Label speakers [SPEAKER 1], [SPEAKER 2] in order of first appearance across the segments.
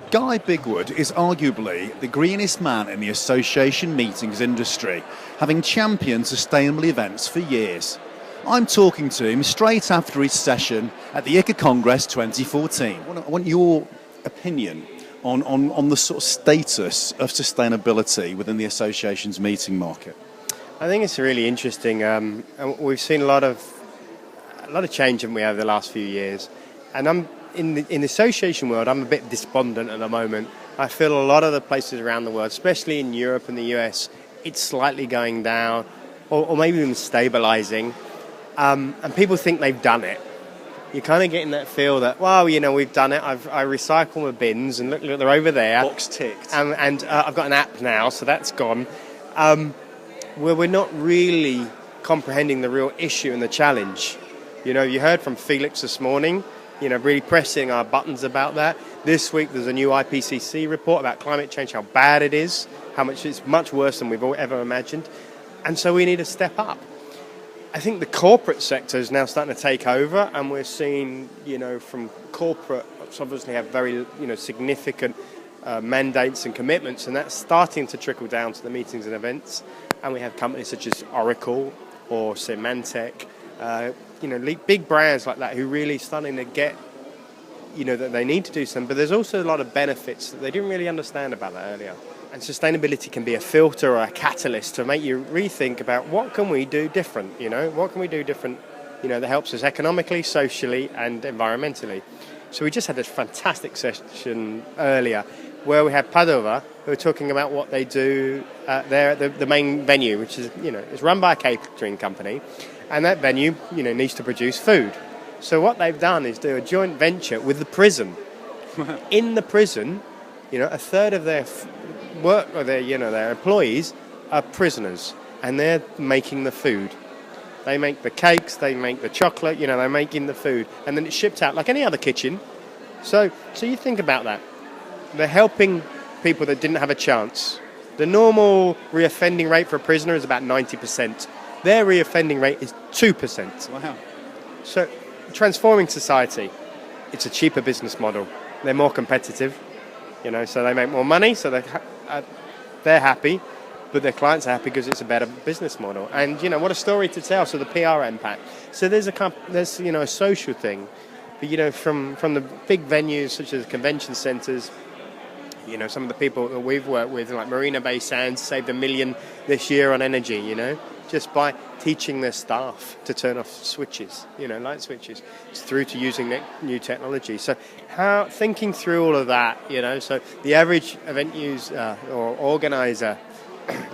[SPEAKER 1] Guy Bigwood is arguably the greenest man in the association meetings industry, having championed sustainable events for years. I'm talking to him straight after his session at the ICA Congress 2014. I want your opinion on the sort of status of sustainability within the association's meeting market.
[SPEAKER 2] I think it's really interesting. We've seen a lot of change, haven't we, over the last few years. And I'm in the association world, I'm a bit despondent at the moment. I feel a lot of the places around the world, especially in Europe and the US, it's slightly going down, or maybe even stabilising. And people think they've done it. You're kind of getting that feel that, well, we've done it. I recycle my bins, and look, they're over there.
[SPEAKER 1] Box ticked.
[SPEAKER 2] And I've got an app now, so that's gone. Where we're not really comprehending the real issue and the challenge. You heard from Felix this morning, really pressing our buttons about that. This week there's a new IPCC report about climate change, how bad it is, how much it's much worse than we've ever imagined. And so we need to step up. I think the corporate sector is now starting to take over, and we're seeing, from corporate, obviously have very, significant mandates and commitments, and that's starting to trickle down to the meetings and events. And we have companies such as Oracle or Symantec, big brands like that who really starting to get, that they need to do something. But there's also a lot of benefits that they didn't really understand about that earlier. And sustainability can be a filter or a catalyst to make you rethink about what can we do different, what can we do different, that helps us economically, socially and environmentally. So we just had this fantastic session earlier where we had Padova, who were talking about what they do there at the main venue, which is, is run by a catering company, and that venue, needs to produce food. So what they've done is do a joint venture with the prison. In the prison, a third of their work or their employees are prisoners, and they're making the food. They make the cakes, they make the chocolate, they're making the food, and then it's shipped out like any other kitchen. So you think about that. They're helping people that didn't have a chance. The normal reoffending rate for a prisoner is about 90%. Their reoffending rate is 2%.
[SPEAKER 1] Wow.
[SPEAKER 2] So transforming society, it's a cheaper business model. They're more competitive, so they make more money, so they're happy, but their clients are happy because it's a better business model. And, what a story to tell, so the PR impact. So there's a social thing. But, from the big venues such as convention centres, some of the people that we've worked with, like Marina Bay Sands, saved $1 million this year on energy, just by teaching their staff to turn off switches, light switches. It's through to using new technology. So thinking through all of that, so the average event user or organizer,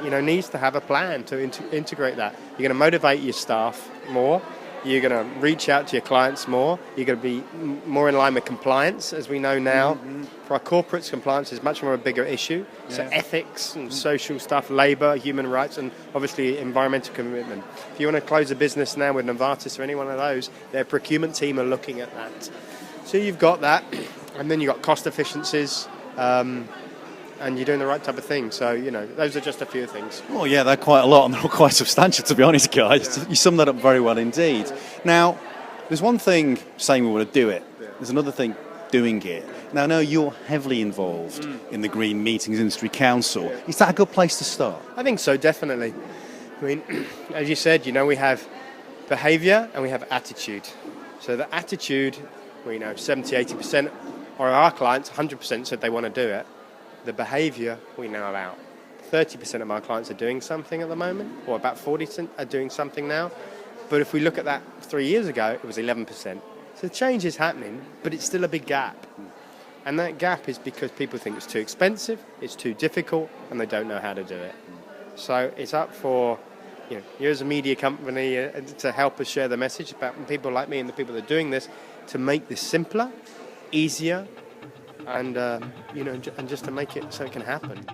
[SPEAKER 2] needs to have a plan to integrate that. You're going to motivate your staff more. You're going to reach out to your clients more. You're going to be more in line with compliance, as we know now. Mm-hmm. For our corporates, compliance is much more a bigger issue. Yeah. So ethics and social stuff, labour, human rights, and obviously environmental commitment. If you want to close a business now with Novartis or any one of those, their procurement team are looking at that. So you've got that, and then you've got cost efficiencies, and you're doing the right type of thing. So, those are just a few things.
[SPEAKER 1] Oh, yeah, they're quite a lot, and they're all quite substantial, to be honest, guys. Yeah. You summed that up very well indeed. Now, there's one thing saying we want to do it. There's another thing doing it. Now, I know you're heavily involved in the Green Meetings Industry Council. Is that a good place to start?
[SPEAKER 2] I think so, definitely. I mean, as you said, we have behaviour and we have attitude. So the attitude, 70-80% or our clients, 100% said they want to do it. The behaviour, we know about 30% of our clients are doing something at the moment, or about 40% are doing something now. But if we look at that 3 years ago, it was 11%. So change is happening, but it's still a big gap. And that gap is because people think it's too expensive, it's too difficult, and they don't know how to do it. So it's up for you as a media company to help us share the message about people like me and the people that are doing this, to make this simpler, easier, and and just to make it so it can happen.